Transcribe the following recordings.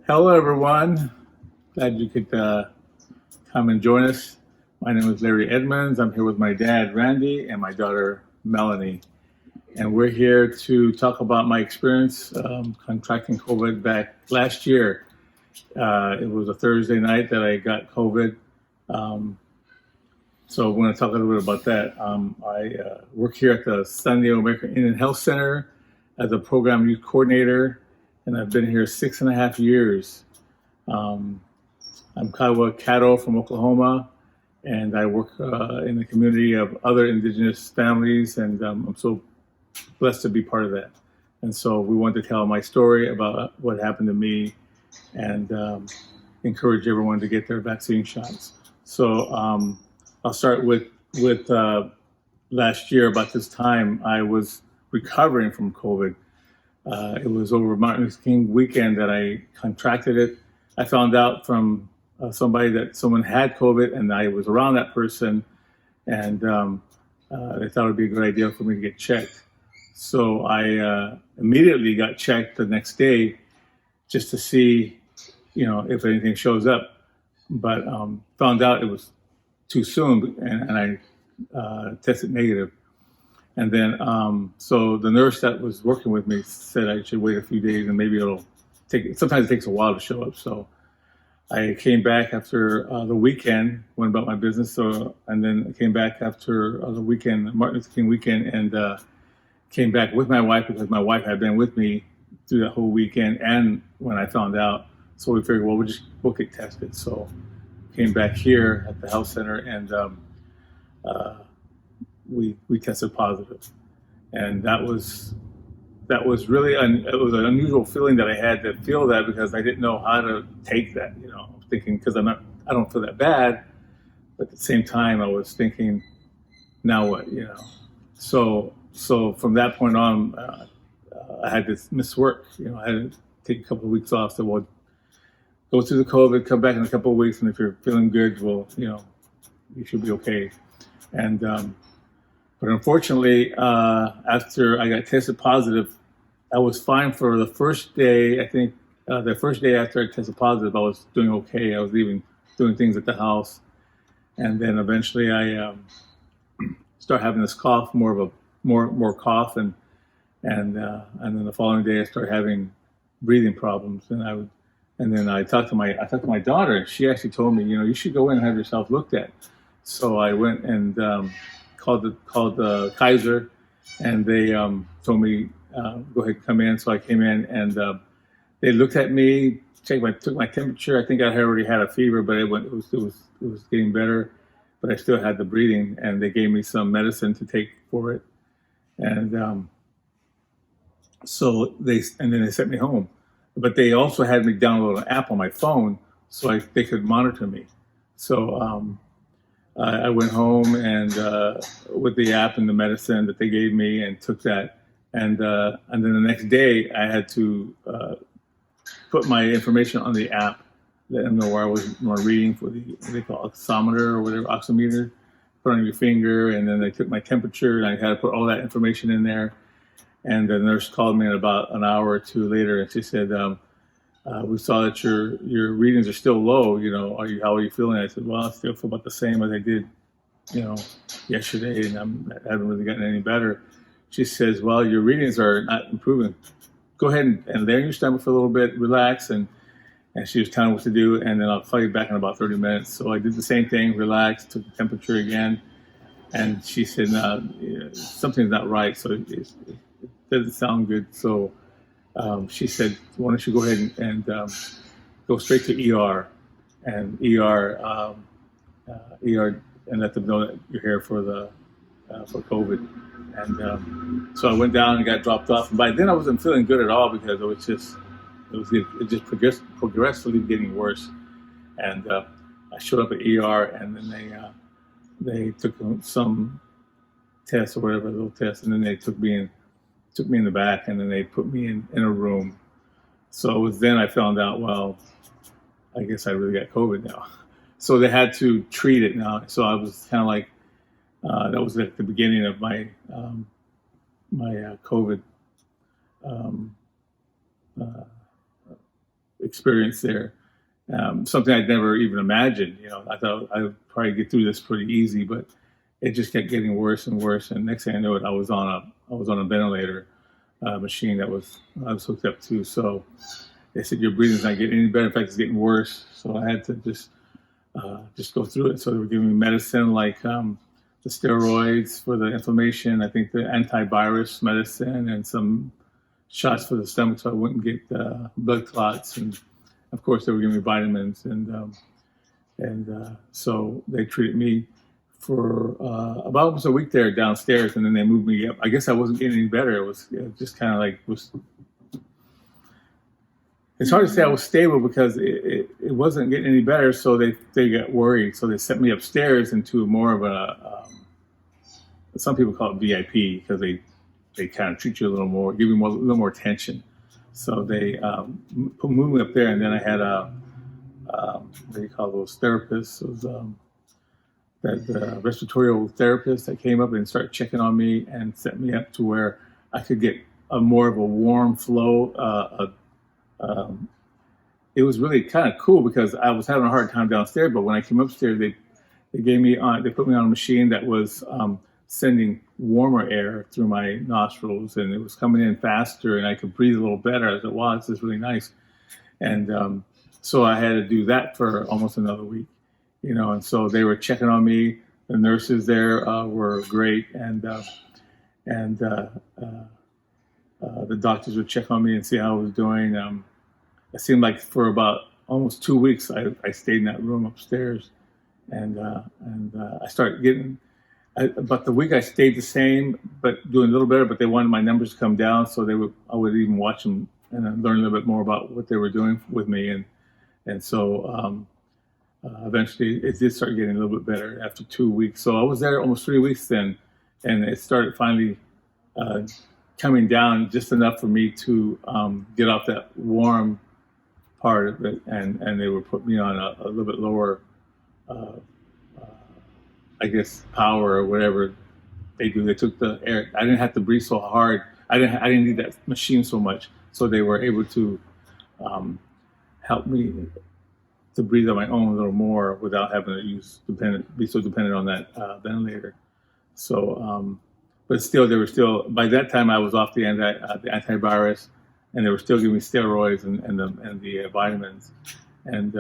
Hello, everyone. Glad you could come and join us. My name is Larry Edmonds. I'm here with my dad, Randy, and my daughter, Melanie. And we're here to talk about my experience contracting COVID back last year. It was a Thursday night that I got COVID. Um, so we're going to talk a little bit about that. I work here at the San Diego American Indian Health Center as a program youth coordinator, and I've been here 6.5 years. Um, I'm Kiowa Caddo from Oklahoma, and I work in the community of other indigenous families, and I'm so blessed to be part of that. And so we want to tell my story about what happened to me and encourage everyone to get their vaccine shots. So I'll start with last year. About this time, I was recovering from COVID. It was over Martin Luther King weekend that I contracted it. I found out from somebody that someone had COVID, and I was around that person, and they thought it would be a good idea for me to get checked. So I immediately got checked the next day just to see, if anything shows up. But found out it was too soon, and I tested negative. And then, so the nurse that was working with me said I should wait a few days and maybe it'll take, sometimes it takes a while to show up. So I came back after the weekend, went about my business. So, and then I came back after the weekend, Martin Luther King weekend, and came back with my wife because my wife had been with me through that whole weekend and when I found out. So we figured, well, we'll get tested. So came back here at the health center, and we tested positive, and that was really it was an unusual feeling that I had to feel that because I didn't know how to take that. Thinking because I don't feel that bad, but at the same time I was thinking, now what? So from that point on, I had to miss work. I had to take a couple of weeks off. So we'll go through the COVID, come back in a couple of weeks, and if you're feeling good, well, you should be okay. And but unfortunately, after I got tested positive, I was fine for the first day. I think the first day after I tested positive, I was doing okay. I was even doing things at the house, and then eventually I started having this cough, more cough, and then the following day I started having breathing problems, and then I talked to my daughter, and she actually told me, you should go in and have yourself looked at. So I went and called the Kaiser, and they told me go ahead and come in. So I came in, and they looked at me, took my temperature. I think I had already had a fever, but it was getting better, but I still had the breathing, and they gave me some medicine to take for it, and so then they sent me home, but they also had me download an app on my phone so they could monitor me. So I went home and with the app and the medicine that they gave me, and took that, and then the next day I had to put my information on the app, let them know where I was reading for the what they call oximeter or whatever, oximeter. Put on your finger, and then they took my temperature, and I had to put all that information in there. And the nurse called me in about an hour or two later, and she said, we saw that your readings are still low. How are you feeling? I said, well, I still feel about the same as I did, yesterday, and I haven't really gotten any better. She says, well, your readings are not improving. Go ahead and lay on your stomach for a little bit, relax, and she was telling me what to do, and then I'll call you back in about 30 minutes. So I did the same thing, relaxed, took the temperature again, and she said, no, something's not right. So it doesn't sound good. So she said, why don't you go ahead and go straight to ER, and ER, and let them know that you're here for COVID. And so I went down and got dropped off. And by then I wasn't feeling good at all because it just progressively getting worse. And I showed up at ER, and then they took some tests or whatever, little tests, and then they took me in the back, and then they put me in a room. So it was then I found out, well, I guess I really got COVID now. So they had to treat it now. So I was kind of like, that was at the beginning of my COVID experience there. Something I'd never even imagined. I thought I'd probably get through this pretty easy, but it just kept getting worse and worse. And next thing I knew it, I was on a ventilator machine that I was hooked up to. So they said your breathing's not getting any better. In fact, it's getting worse. So I had to just go through it. So they were giving me medicine like the steroids for the inflammation, I think the antivirus medicine, and some shots for the stomach so I wouldn't get blood clots. And of course, they were giving me vitamins. And so they treated me for about almost a week there downstairs, and then they moved me up. I guess I wasn't getting any better. It was just kind of like it's hard to say I was stable because it wasn't getting any better. So they got worried. So they sent me upstairs into more of some people call it VIP because they kind of treat you a little more, give you a little more attention. So they moved me up there, and then I had what do you call those therapists? It was that respiratory therapist that came up and started checking on me and set me up to where I could get more of a warm flow. It was really kind of cool because I was having a hard time downstairs, but when I came upstairs, they put me on a machine that was sending warmer air through my nostrils, and it was coming in faster, and I could breathe a little better. I said, wow, this is really nice. And so I had to do that for almost another week, and so they were checking on me. The nurses there were great, and the doctors would check on me and see how I was doing. It seemed like for about almost 2 weeks, I stayed in that room upstairs, and I started getting. About the week I stayed the same, but doing a little better. But they wanted my numbers to come down, so I would even watch them and learn a little bit more about what they were doing with me, and so eventually it did start getting a little bit better after 2 weeks. So I was there almost 3 weeks then, and it started finally coming down just enough for me to get off that warm part of it, and they would put me on a little bit lower. I guess power or whatever they do. They took the air. I didn't have to breathe so hard. I didn't need that machine so much. So they were able to help me to breathe on my own a little more without having to be so dependent on that ventilator. So, but still, by that time I was off the antivirus, and they were still giving me steroids and the vitamins, and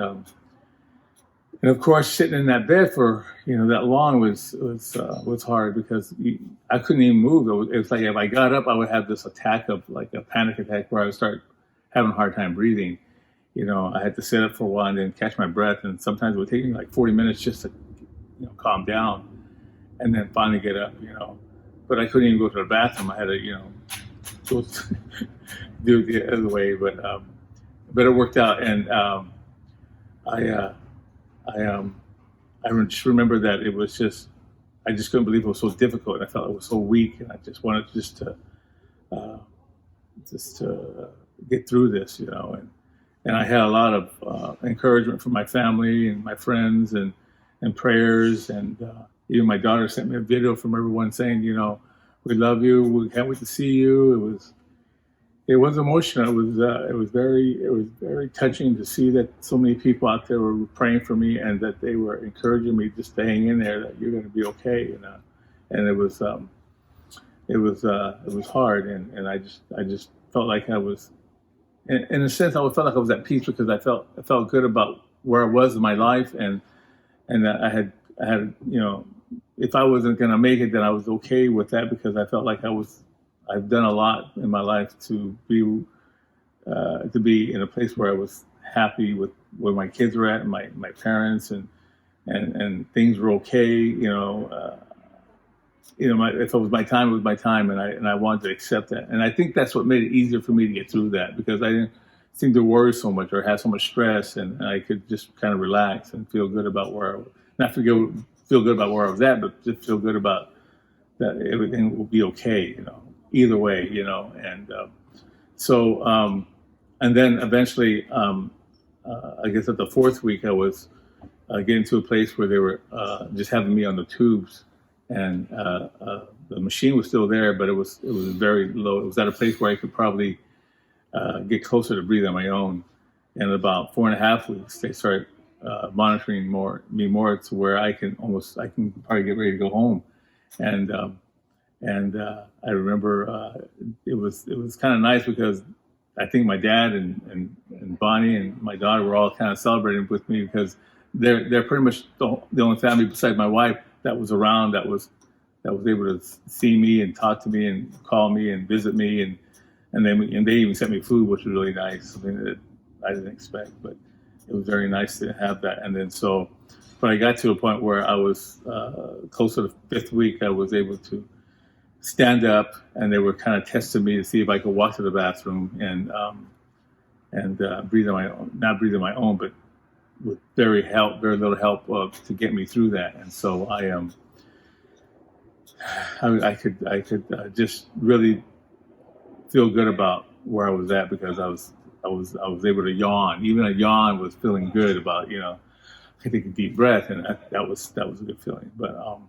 of course, sitting in that bed for that long was hard because I couldn't even move. It was like if I got up, I would have this attack of like a panic attack where I would start having a hard time breathing. I had to sit up for a while and then catch my breath, and sometimes it would take me like 40 minutes just to calm down, and then finally get up. But I couldn't even go to the bathroom. I had to go do it the other way, but it worked out, and I just remember that it was I just couldn't believe it was so difficult. I felt it was so weak, and I just wanted to get through this, and I had a lot of encouragement from my family and my friends and prayers, and even my daughter sent me a video from everyone saying, we love you, we can't wait to see you. It was emotional. It was very touching to see that so many people out there were praying for me and that they were encouraging me just to hang in there, that you're going to be okay, And it was hard, and I just felt like I was, in a sense, I felt like I was at peace because I felt good about where I was in my life, and that I had if I wasn't going to make it, then I was okay with that because I felt like I've done a lot in my life to be in a place where I was happy with where my kids were at and my parents and things were okay. If it was my time, it was my time, and I wanted to accept that. And I think that's what made it easier for me to get through that because I didn't seem to worry so much or have so much stress, and I could just kind of relax and feel good about feel good about where I was at, but just feel good about that everything will be okay. Either way, and so, and then eventually, I guess at the 4th week, I was getting to a place where they were just having me on the tubes, and the machine was still there, but it was very low. It was at a place where I could probably get closer to breathe on my own, in about 4.5 weeks, they start monitoring me more to where I can probably get ready to go home. And I remember it was kind of nice because I think my dad and Bonnie and my daughter were all kind of celebrating with me because they're pretty much the only family besides my wife that was around that was able to see me and talk to me and call me and visit me and they even sent me food, which was really nice. Something that I didn't expect, but it was very nice to have that. And then but I got to a point where I was close to the 5th week. I was able to stand up, and they were kind of testing me to see if I could walk to the bathroom and breathe on my own, not breathe on my own, but with very little help to get me through that. And so I could just really feel good about where I was at because I was able to yawn. Even a yawn was feeling good about, I take a deep breath, and that was a good feeling. But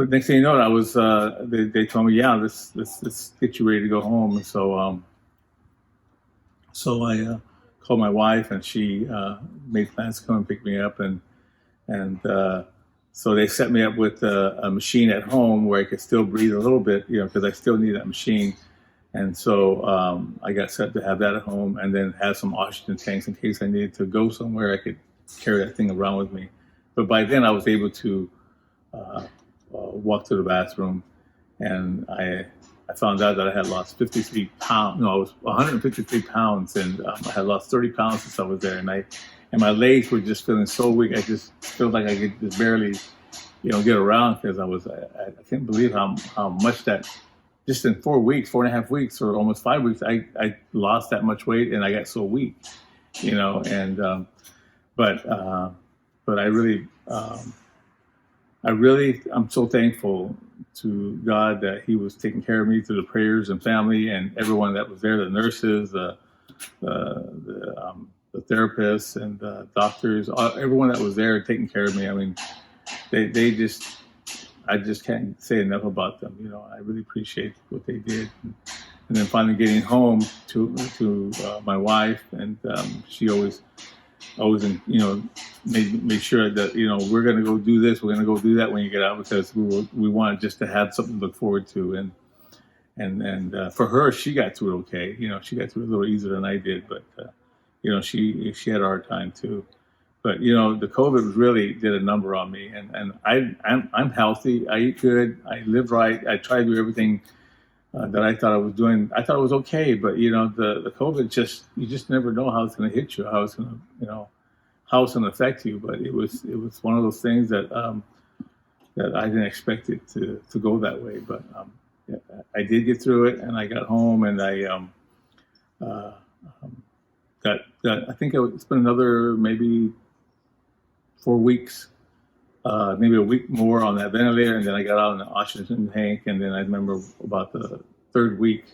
next thing you know, they told me, yeah, let's get you ready to go home. And so I called my wife, and she made plans to come and pick me up, and so they set me up with a machine at home where I could still breathe a little bit, because I still need that machine. And so I got set to have that at home, and then have some oxygen tanks in case I needed to go somewhere. I could carry that thing around with me. But by then I was able to walk to the bathroom, and I found out that I had lost 53 pounds. No, I was 153 pounds, and I had lost 30 pounds since I was there. And my legs were just feeling so weak. I just felt like I could just barely, get around because I can't believe how much that, just in 4.5 weeks, or almost 5 weeks, I lost that much weight, and I got so weak, and but I'm so thankful to God that He was taking care of me through the prayers and family and everyone that was there, the nurses, the therapists and the doctors, everyone that was there taking care of me. I mean, I just can't say enough about them. I really appreciate what they did. And then finally getting home to my wife, and she always made sure that we're going to go do this, we're going to go do that when you get out, because we wanted just to have something to look forward to. And for her, she got through it okay. She got through it a little easier than I did, but she had a hard time too. But the COVID really did a number on me, and I'm healthy. I eat good. I live right. I try to do everything that I thought I was doing. I thought it was okay, but the COVID you just never know how it's going to hit you, how it's going to how it's going to affect you. But it was one of those things that that I didn't expect it to go that way. But I did get through it, and I got home, and I got I think it's been another maybe 4 weeks, maybe a week more on that ventilator, and then I got out on the oxygen tank. And then I remember about the 3rd week,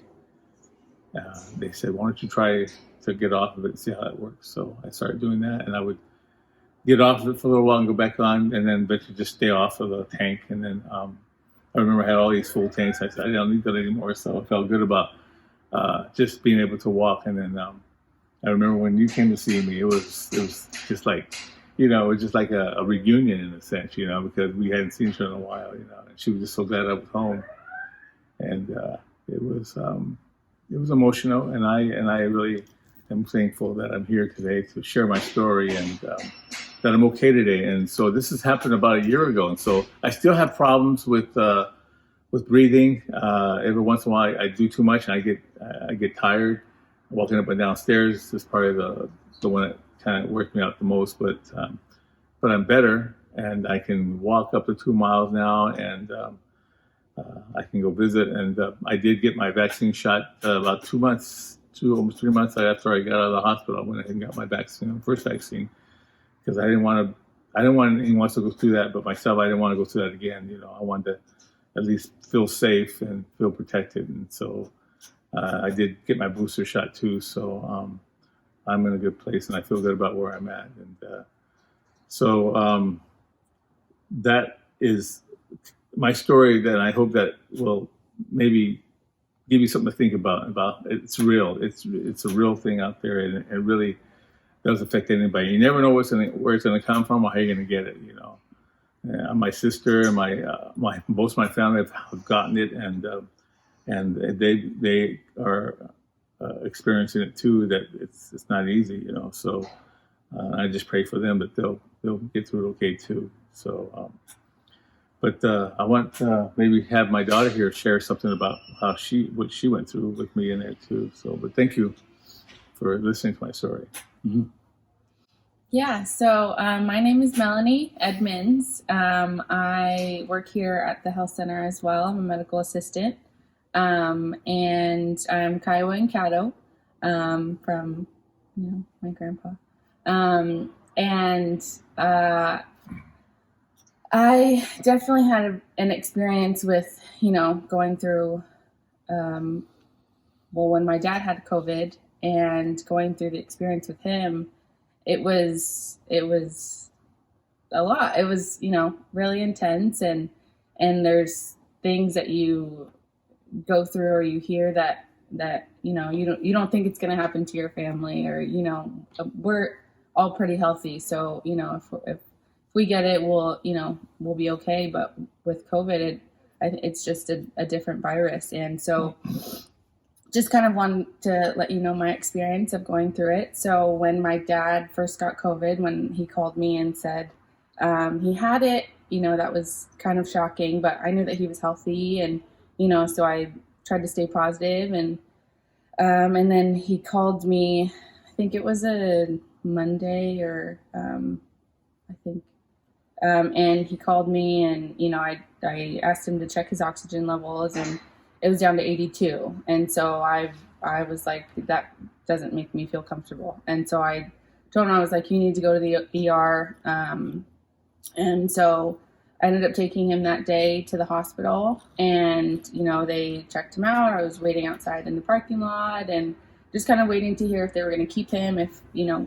they said, "Why don't you try to get off of it and see how it works?" So I started doing that, and I would get off of it for a little while and go back on, and then eventually just stay off of the tank. And then I remember I had all these full tanks. I said, I don't need that anymore. So I felt good about just being able to walk. And then I remember when you came to see me, it was just like, it was just like a reunion in a sense, because we hadn't seen each other in a while, and she was just so glad I was home. And it was emotional, and I really am thankful that I'm here today to share my story, and that I'm okay today. And so this has happened about a year ago, and so I still have problems with breathing. Every once in a while, I do too much, and I get tired. Walking up and down stairs is probably the one that kind of worked me out the most. But I'm better, and I can walk up to 2 miles now, and I can go visit. And I did get my vaccine shot about 2 months, almost 3 months after I got out of the hospital. I went ahead and got my vaccine, first vaccine, because I didn't want anyone else to go through that, but myself, I didn't want to go through that again. I wanted to at least feel safe and feel protected. And so I did get my booster shot too. So I'm in a good place, and I feel good about where I'm at. And so that is my story, that I hope that will maybe give you something to think about. It's real. It's a real thing out there, and it really does affect anybody. You never know where it's going to come from or how you're going to get it. My sister and most of my family have gotten it, and they are experiencing it too. That it's not easy. So I just pray for them that they'll get through it okay too. So. But I want maybe have my daughter here share something about what she went through with me in there too. So, but thank you for listening to my story. Mm-hmm. Yeah, so my name is Melanie Edmonds. I work here at the health center as well. I'm a medical assistant. And I'm Kiowa and Caddo from my grandpa. I definitely had an experience with, going through, when my dad had COVID and going through the experience with him, it was a lot. It was, really intense, and there's things that you go through or you hear that you don't think it's going to happen to your family, or, we're all pretty healthy. So, if we get it, we'll be okay. But with COVID, it's just a different virus. And so just kind of wanted to let you know my experience of going through it. So when my dad first got COVID, when he called me and said he had it, that was kind of shocking, but I knew that he was healthy. And, so I tried to stay positive. And then he called me, I think it was a Monday or I think. And he called me, and, I asked him to check his oxygen levels, and it was down to 82. And so I was like, that doesn't make me feel comfortable. And so I told him, I was like, you need to go to the ER. And so I ended up taking him that day to the hospital, and, they checked him out. I was waiting outside in the parking lot and just kind of waiting to hear if they were going to keep him, if,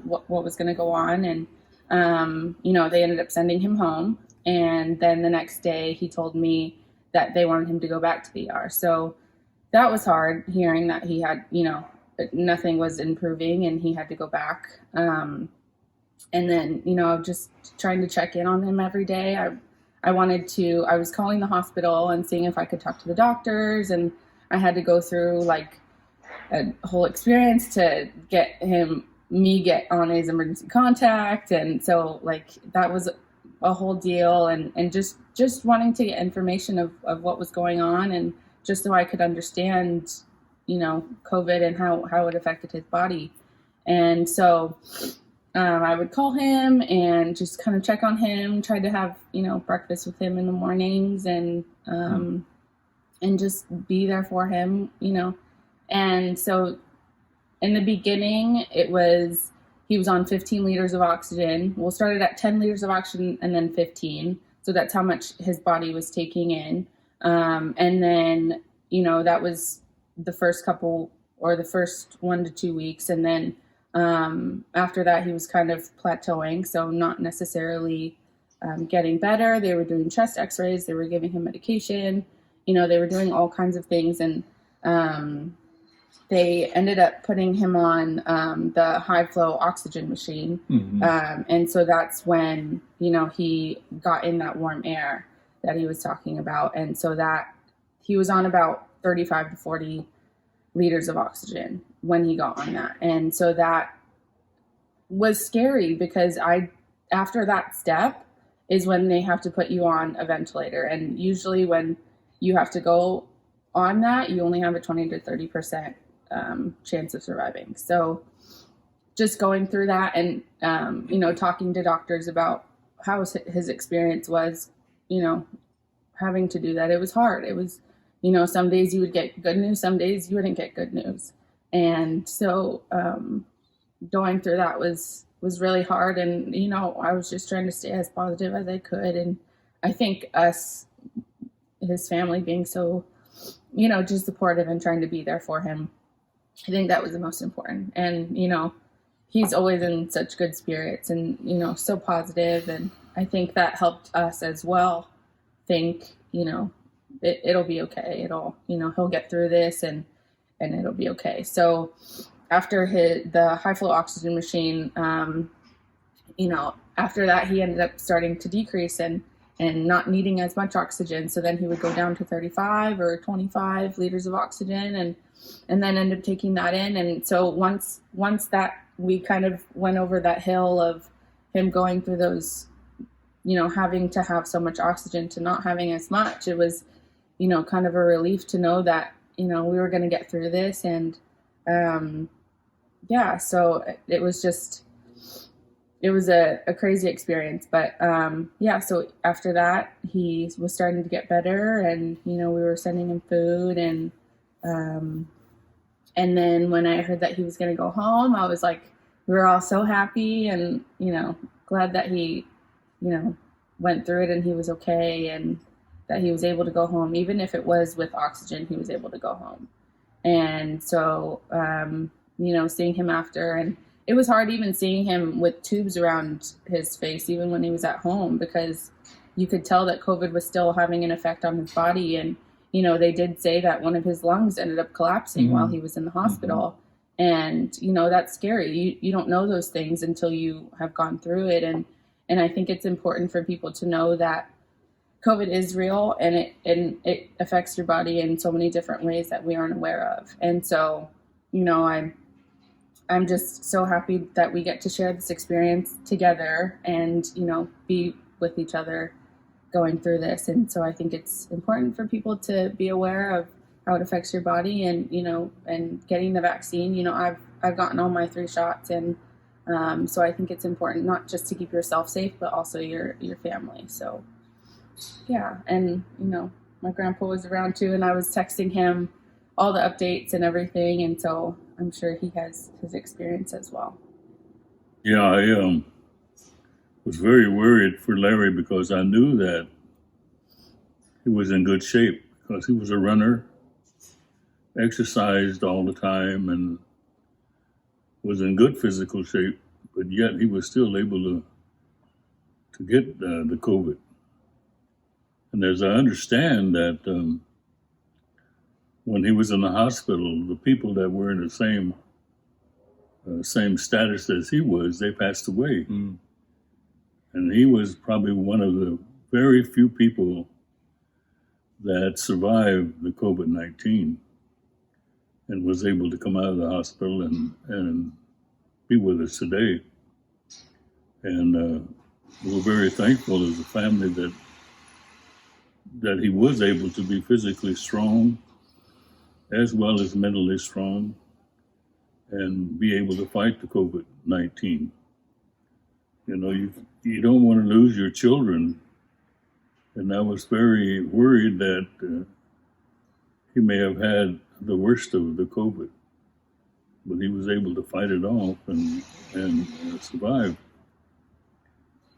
what was going to go on. And, they ended up sending him home. And then the next day he told me that they wanted him to go back to the ER. So that was hard, hearing that he had, nothing was improving and he had to go back. And then, just trying to check in on him every day. I was calling the hospital and seeing if I could talk to the doctors, and I had to go through like a whole experience to get on his emergency contact. And so like that was a whole deal, and just wanting to get information of what was going on, and just so I could understand, COVID and how it affected his body. And so I would call him and just kind of check on him, tried to have, breakfast with him in the mornings, and just be there for him, And so in the beginning, he was on 15 liters of oxygen. Well, started at 10 liters of oxygen and then 15. So that's how much his body was taking in. And then, that was the first couple, or the first 1 to 2 weeks. And then after that, he was kind of plateauing. So not necessarily getting better. They were doing chest x-rays. They were giving him medication. They were doing all kinds of things. And they ended up putting him on the high flow oxygen machine. Mm-hmm. And so that's when, he got in that warm air that he was talking about. And so that he was on about 35 to 40 liters of oxygen when he got on that. And so that was scary, because after that step is when they have to put you on a ventilator. And usually when you have to go on that, you only have a 20 to 30% chance of surviving. So just going through that, and talking to doctors about how his experience was, having to do that, it was hard. It was, some days you would get good news, some days you wouldn't get good news. And so going through that was really hard. And, I was just trying to stay as positive as I could. And I think his family being so, just supportive and trying to be there for him, I think that was the most important. And, he's always in such good spirits and, so positive. And I think that helped us as well think, it'll be okay. He'll get through this, and it'll be okay. So after the high flow oxygen machine, after that he ended up starting to decrease and not needing as much oxygen. So then he would go down to 35 or 25 liters of oxygen, and then end up taking that in. And so once that we kind of went over that hill of him going through those, having to have so much oxygen to not having as much, it was, kind of a relief to know that, we were going to get through this. And so it was a crazy experience. But so after that, he was starting to get better, and, we were sending him food. And then when I heard that he was going to go home, I was like, we were all so happy and, glad that he, went through it and he was okay, and that he was able to go home. Even if it was with oxygen, he was able to go home. And so, seeing him after, and it was hard even seeing him with tubes around his face, even when he was at home, because you could tell that COVID was still having an effect on his body. And, they did say that one of his lungs ended up collapsing while he was in the hospital. And, that's scary. You don't know those things until you have gone through it. And I think it's important for people to know that COVID is real, and it affects your body in so many different ways that we aren't aware of. And so, I'm just so happy that we get to share this experience together and, be with each other going through this. And so I think it's important for people to be aware of how it affects your body, and, and getting the vaccine. I've gotten all my 3 shots, and so I think it's important not just to keep yourself safe, but also your family. So, yeah. And, my grandpa was around too, and I was texting him all the updates and everything. And so I'm sure he has his experience as well. Yeah, I was very worried for Larry because I knew that he was in good shape, because he was a runner, exercised all the time, and was in good physical shape, but yet he was still able to get the COVID. And as I understand that when he was in the hospital, the people that were in the same status as he was, they passed away. And he was probably one of the very few people that survived the COVID-19 and was able to come out of the hospital and be with us today. And we're very thankful as a family that he was able to be physically strong as well as mentally strong and be able to fight the COVID-19. You don't want to lose your children. And I was very worried that he may have had the worst of the COVID, but he was able to fight it off and survive.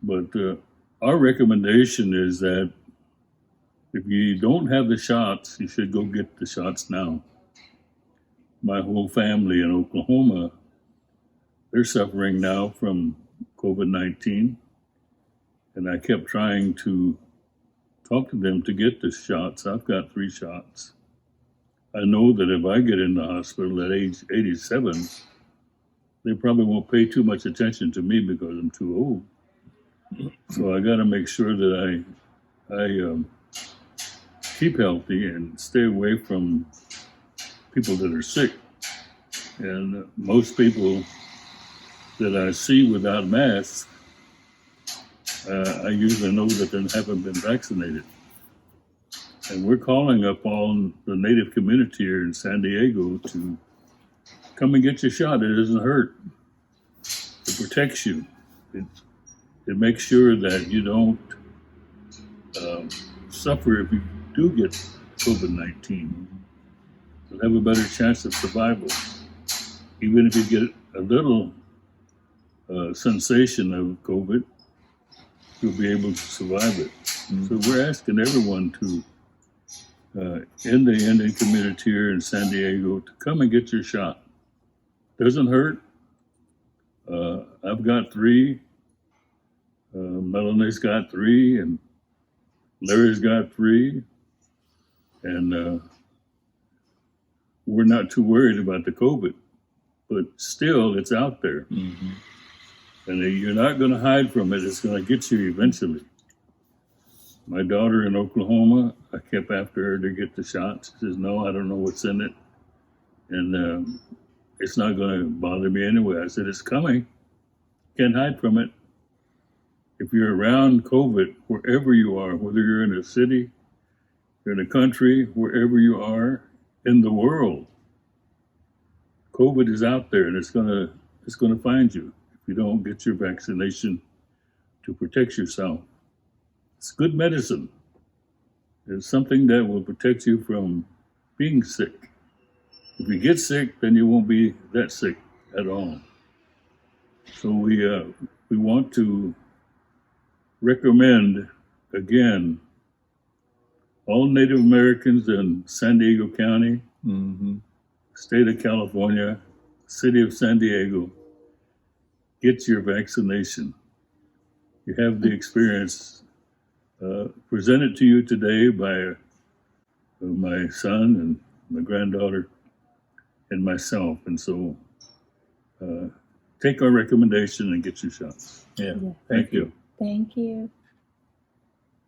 But our recommendation is that if you don't have the shots, you should go get the shots now. My whole family in Oklahoma, they're suffering now from COVID-19. And I kept trying to talk to them to get the shots. I've got 3 shots. I know that if I get in the hospital at age 87, they probably won't pay too much attention to me because I'm too old. So I got to make sure that I keep healthy and stay away from people that are sick. And most people that I see without masks, I usually know that they haven't been vaccinated. And we're calling upon the Native community here in San Diego to come and get your shot. It doesn't hurt. It protects you. It makes sure that you don't suffer if you do get COVID-19. You'll have a better chance of survival. Even if you get a little sensation of COVID, you'll be able to survive it. So we're asking everyone to, in the Indian community here in San Diego, to come and get your shot. Doesn't hurt. I've got 3. Melanie's got 3, and Larry's got 3. And we're not too worried about the COVID. but still, it's out there. Mm-hmm. And you're not going to hide from it. It's going to get you eventually. My daughter in Oklahoma, I kept after her to get the shot. She says, no, I don't know what's in it. And it's not going to bother me anyway. I said, it's coming. Can't hide from it. If you're around COVID, wherever you are, whether you're in a city, you're in a country, wherever you are in the world, COVID is out there, and it's gonna find you if you don't get your vaccination to protect yourself. It's good medicine. It's something that will protect you from being sick. If you get sick, then you won't be that sick at all. So we want to recommend again all Native Americans in San Diego County, Mm-hmm. state of California, city of San Diego, get your vaccination. You have the experience presented to you today by my son and my granddaughter and myself. And so take our recommendation and get your shots. Yeah. Yeah. Thank you. Thank you.